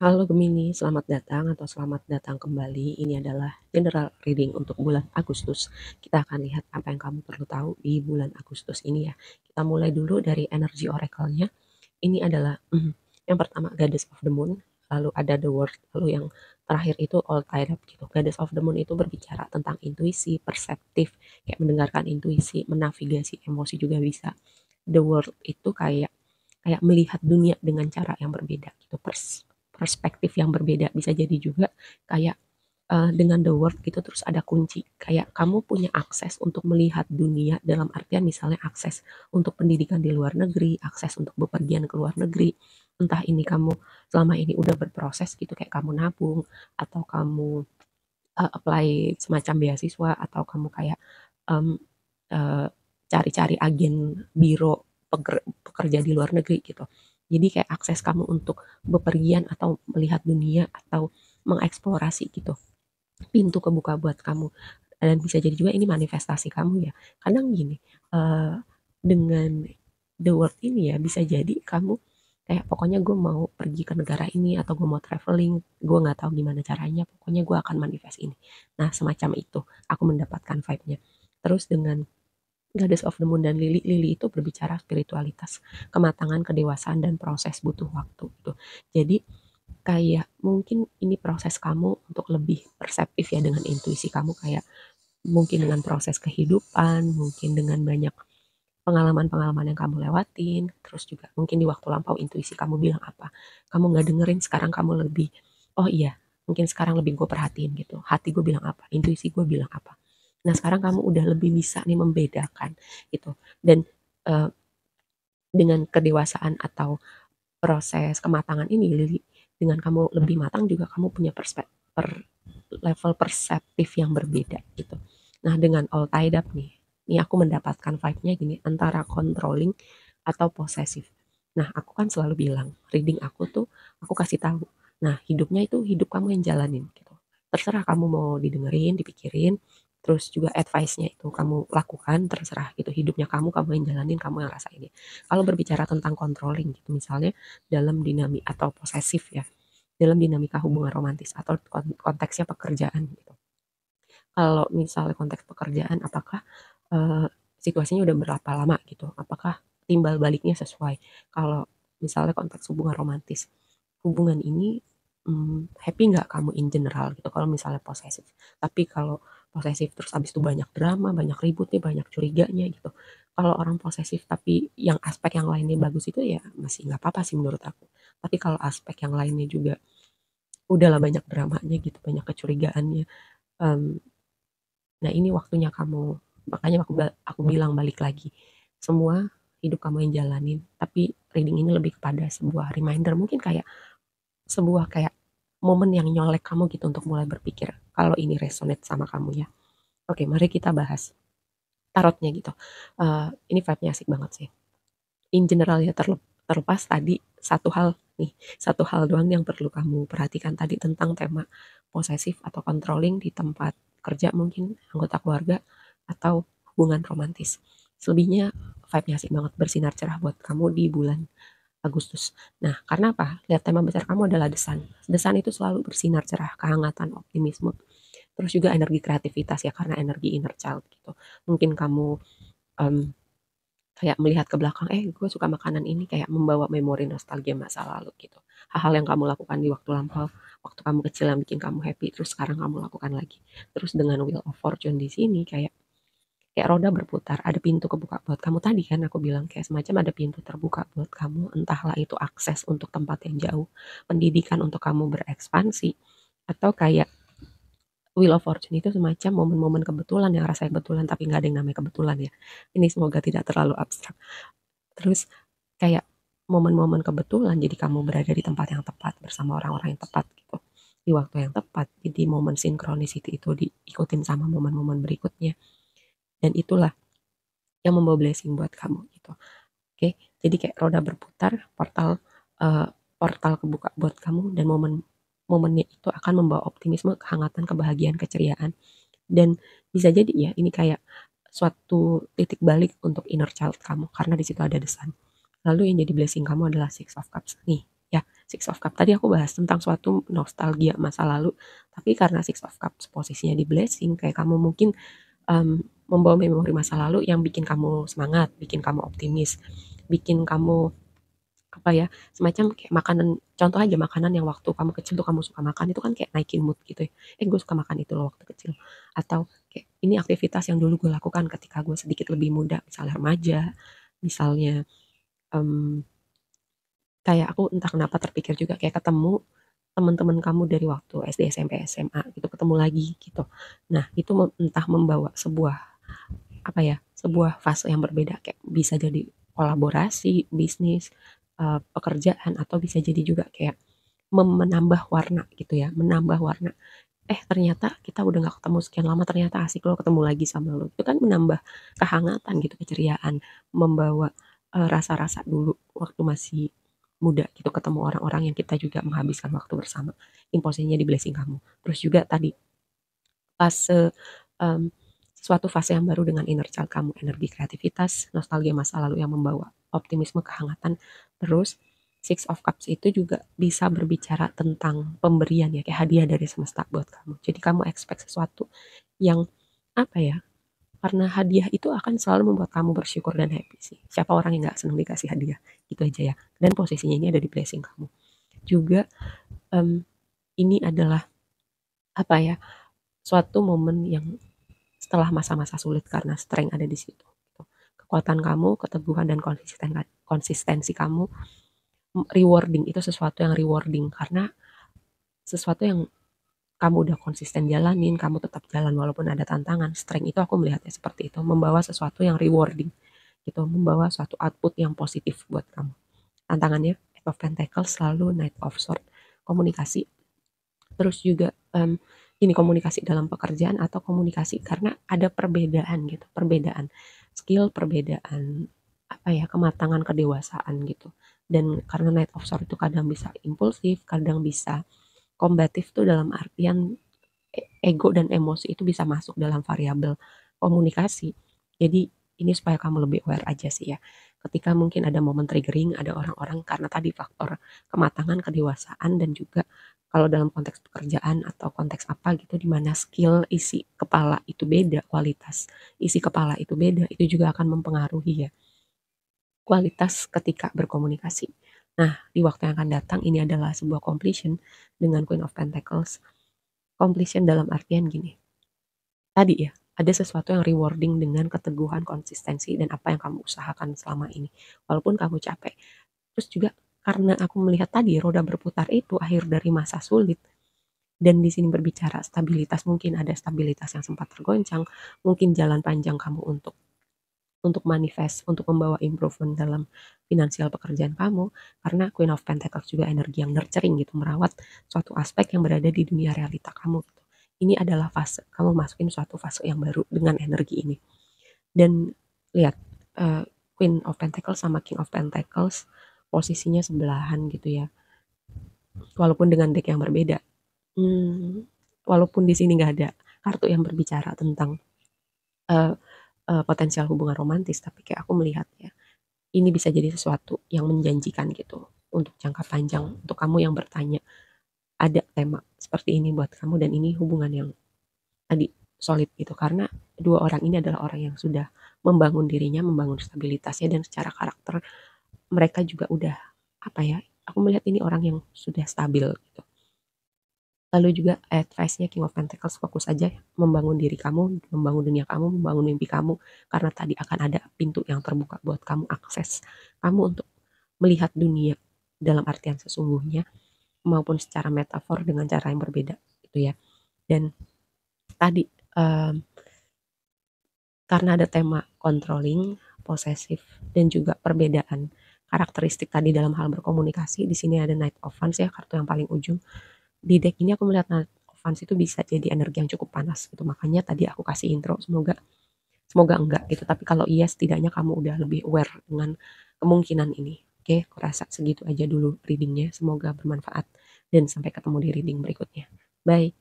Halo Gemini, selamat datang atau selamat datang kembali. Ini adalah general reading untuk bulan Agustus. Kita akan lihat apa yang kamu perlu tahu di bulan Agustus ini ya. Kita mulai dulu dari energi oracle-nya. Ini adalah yang pertama Goddess of the Moon, lalu ada The World, lalu yang terakhir itu All Tied Up gitu. Goddess of the Moon itu berbicara tentang intuisi, perseptif, kayak mendengarkan intuisi, menavigasi emosi juga bisa. The World itu kayak kayak melihat dunia dengan cara yang berbeda gitu, perspektif yang berbeda. Bisa jadi juga kayak dengan the word gitu terus ada kunci kayak kamu punya akses untuk melihat dunia dalam artian misalnya akses untuk pendidikan di luar negeri, akses untuk bepergian ke luar negeri, entah ini kamu selama ini udah berproses gitu kayak kamu nabung atau kamu apply semacam beasiswa atau kamu kayak um, uh, cari-cari agen biro pekerja di luar negeri gitu. Jadi kayak akses kamu untuk bepergian atau melihat dunia atau mengeksplorasi gitu. Pintu kebuka buat kamu. Dan bisa jadi juga ini manifestasi kamu ya. Kadang gini, uh, dengan the word ini ya bisa jadi kamu kayak pokoknya gue mau pergi ke negara ini atau gue mau traveling, gue nggak tahu gimana caranya, pokoknya gue akan manifest ini. Nah semacam itu aku mendapatkan vibe-nya. Terus dengan Goddess of the Moon dan Lily, Lily itu berbicara spiritualitas, kematangan, kedewasaan, dan proses butuh waktu gitu. Jadi kayak mungkin ini proses kamu untuk lebih perseptif ya dengan intuisi kamu kayak mungkin dengan proses kehidupan, mungkin dengan banyak pengalaman-pengalaman yang kamu lewatin, terus juga mungkin di waktu lampau intuisi kamu bilang apa, kamu nggak dengerin, sekarang kamu lebih, oh iya, mungkin sekarang lebih gue perhatiin gitu, hati gue bilang apa, intuisi gue bilang apa. Nah sekarang kamu udah lebih bisa nih membedakan gitu, dan uh, dengan kedewasaan atau proses kematangan ini, Lili, dengan kamu lebih matang juga kamu punya level perseptif yang berbeda gitu. Nah dengan all tied up nih, ini aku mendapatkan vibe-nya gini antara controlling atau possessive. Nah aku kan selalu bilang reading aku tuh aku kasih tahu. Nah hidupnya itu hidup kamu yang jalanin gitu. Terserah kamu mau didengerin, dipikirin, terus juga advice-nya itu kamu lakukan, terserah gitu hidupnya kamu yang jalanin, kamu yang rasain ya. Kalau berbicara tentang controlling gitu misalnya dalam dinamik atau posesif ya, dalam dinamika hubungan romantis atau konteksnya pekerjaan gitu. Kalau misalnya konteks pekerjaan, apakah uh, situasinya udah berapa lama gitu? Apakah timbal baliknya sesuai? Kalau misalnya konteks hubungan romantis, hubungan ini happy nggak kamu in general gitu? Kalau misalnya posesif, tapi kalau posesif terus abis itu banyak drama, banyak ributnya, banyak curiganya gitu. Kalau orang posesif tapi yang aspek yang lainnya bagus itu ya masih nggak apa-apa sih menurut aku. Tapi kalau aspek yang lainnya juga udahlah banyak dramanya gitu, banyak kecurigaannya. Um, nah ini waktunya kamu, makanya aku bilang balik lagi, semua hidup kamu yang jalanin. Tapi reading ini lebih kepada sebuah reminder, mungkin kayak sebuah kayak momen yang nyolek kamu gitu untuk mulai berpikir kalau ini resonate sama kamu ya. Oke, mari kita bahas tarotnya gitu. Ini vibe-nya asik banget sih. In general ya terlepas tadi satu hal nih, satu hal doang yang perlu kamu perhatikan tadi tentang tema posesif atau controlling di tempat kerja mungkin anggota keluarga atau hubungan romantis. Selebihnya vibe-nya asik banget, bersinar cerah buat kamu di bulan Agustus. Nah, karena apa? Lihat tema besar kamu adalah desan. Desan itu selalu bersinar cerah, kehangatan, optimisme. Terus juga energi kreativitas ya, karena energi inner child gitu. Mungkin kamu em, kayak melihat ke belakang, gue suka makanan ini, kayak membawa memori nostalgia masa lalu gitu. Hal-hal yang kamu lakukan di waktu lampau, waktu kamu kecil yang bikin kamu happy, terus sekarang kamu lakukan lagi. Terus dengan Wheel of Fortune di sini kayak kayak roda berputar, ada pintu kebuka buat kamu tadi kan aku bilang kayak semacam ada pintu terbuka buat kamu, entahlah itu akses untuk tempat yang jauh, pendidikan untuk kamu berekspansi, atau kayak Wheel of Fortune itu semacam momen-momen kebetulan yang rasanya kebetulan tapi nggak ada yang namanya kebetulan ya. Ini semoga tidak terlalu abstrak. Terus kayak momen-momen kebetulan jadi kamu berada di tempat yang tepat bersama orang-orang yang tepat gitu. Di waktu yang tepat. Jadi momen synchronicity itu diikutin sama momen-momen berikutnya. Dan itulah yang membawa blessing buat kamu gitu. Oke, jadi kayak roda berputar, eh, portal kebuka buat kamu dan momennya itu akan membawa optimisme, kehangatan, kebahagiaan, keceriaan. Dan bisa jadi ya ini kayak suatu titik balik untuk inner child kamu karena di situ ada desan. Lalu yang jadi blessing kamu adalah Six of Cups nih ya. Six of Cups tadi aku bahas tentang suatu nostalgia masa lalu, tapi karena Six of Cups posisinya di blessing, kayak kamu mungkin membawa memori masa lalu yang bikin kamu semangat, bikin kamu optimis, bikin kamu apa ya, semacam kayak makanan, contoh aja makanan yang waktu kamu kecil tuh kamu suka makan itu kan kayak naikin mood gitu ya. Gue suka makan itu loh waktu kecil. Atau kayak ini aktivitas yang dulu gue lakukan ketika gue sedikit lebih muda, misalnya remaja, misalnya em, kayak aku entah kenapa terpikir juga kayak ketemu teman-teman kamu dari waktu SD, SMP, SMA gitu, ketemu lagi gitu. Nah, itu entah membawa sebuah apa ya, sebuah fase yang berbeda, kayak bisa jadi kolaborasi, bisnis, pekerjaan, atau bisa jadi juga kayak menambah warna gitu ya, menambah warna. Ternyata kita udah nggak ketemu sekian lama, ternyata asik loh ketemu lagi sama lo. Itu kan menambah kehangatan gitu, keceriaan, membawa rasa-rasa dulu waktu masih muda gitu, ketemu orang-orang yang kita juga menghabiskan waktu bersama. Imposisinya di blessing kamu. Terus juga tadi fase em, suatu fase yang baru dengan inner child kamu, energi kreativitas, nostalgia masa lalu yang membawa optimisme, kehangatan. Terus Six of Cups itu juga bisa berbicara tentang pemberian ya, kayak hadiah dari semesta buat kamu. Jadi kamu expect sesuatu yang apa ya? Karena hadiah itu akan selalu membuat kamu bersyukur dan happy sih. Siapa orang yang nggak senang dikasih hadiah? Gitu aja ya. Dan posisinya ini ada di blessing kamu. Juga em, ini adalah apa ya? Suatu momen yang setelah masa-masa sulit karena strength ada di situ. Kekuatan kamu, keteguhan dan konsistensi kamu, rewarding itu sesuatu yang rewarding karena sesuatu yang kamu udah konsisten jalanin, kamu tetap jalan walaupun ada tantangan. Strength itu aku melihatnya seperti itu, membawa sesuatu yang rewarding gitu, membawa suatu output yang positif buat kamu. Tantangannya Eight of Pentacles selalu Knight of Swords, komunikasi. Terus juga ini komunikasi dalam pekerjaan atau komunikasi karena ada perbedaan gitu, perbedaan skill, perbedaan apa ya, kematangan, kedewasaan gitu. Dan karena Knight of Swords itu kadang bisa impulsif, kadang bisa kombatif tuh dalam artian ego dan emosi itu bisa masuk dalam variabel komunikasi. Jadi ini supaya kamu lebih aware aja sih ya. Ketika mungkin ada momen triggering, ada orang-orang karena tadi faktor kematangan, kedewasaan, dan juga kalau dalam konteks pekerjaan atau konteks apa gitu di mana skill isi kepala itu beda, kualitas isi kepala itu beda, itu juga akan mempengaruhi ya kualitas ketika berkomunikasi. Nah, di waktu yang akan datang ini adalah sebuah completion dengan Queen of Pentacles. Completion dalam artian gini, tadi ya, ada sesuatu yang rewarding dengan keteguhan, konsistensi, dan apa yang kamu usahakan selama ini. Walaupun kamu capek. Terus juga karena aku melihat tadi roda berputar itu akhir dari masa sulit. Dan di sini berbicara stabilitas, mungkin ada stabilitas yang sempat tergoncang, mungkin jalan panjang kamu untuk manifest, untuk membawa improvement dalam finansial pekerjaan kamu, karena Queen of Pentacles juga energi yang nurturing gitu, merawat suatu aspek yang berada di dunia realita kamu gitu. Ini adalah fase, kamu masukin suatu fase yang baru dengan energi ini. Dan lihat, uh, Queen of Pentacles sama King of Pentacles posisinya sebelahan gitu ya, walaupun dengan deck yang berbeda. Walaupun di sini nggak ada kartu yang berbicara tentang uh, potensial hubungan romantis, tapi kayak aku melihat ya, ini bisa jadi sesuatu yang menjanjikan gitu untuk jangka panjang. Untuk kamu yang bertanya, ada tema seperti ini buat kamu dan ini hubungan yang tadi solid gitu, karena dua orang ini adalah orang yang sudah membangun dirinya, membangun stabilitasnya, dan secara karakter mereka juga udah apa ya, aku melihat ini orang yang sudah stabil gitu. Lalu juga advice-nya King of Pentacles, fokus aja membangun diri kamu, membangun dunia kamu, membangun mimpi kamu, karena tadi akan ada pintu yang terbuka buat kamu, akses kamu untuk melihat dunia dalam artian sesungguhnya maupun secara metafor dengan cara yang berbeda gitu ya. Dan tadi karena ada tema controlling, posesif, dan juga perbedaan karakteristik tadi dalam hal berkomunikasi, di sini ada Knight of Wands ya, kartu yang paling ujung. Di deck ini aku melihat Knight of Wands itu bisa jadi energi yang cukup panas gitu. Makanya tadi aku kasih intro, semoga enggak gitu. Tapi kalau iya, setidaknya kamu udah lebih aware dengan kemungkinan ini. Oke, aku rasa segitu aja dulu readingnya. Semoga bermanfaat dan sampai ketemu di reading berikutnya. Bye.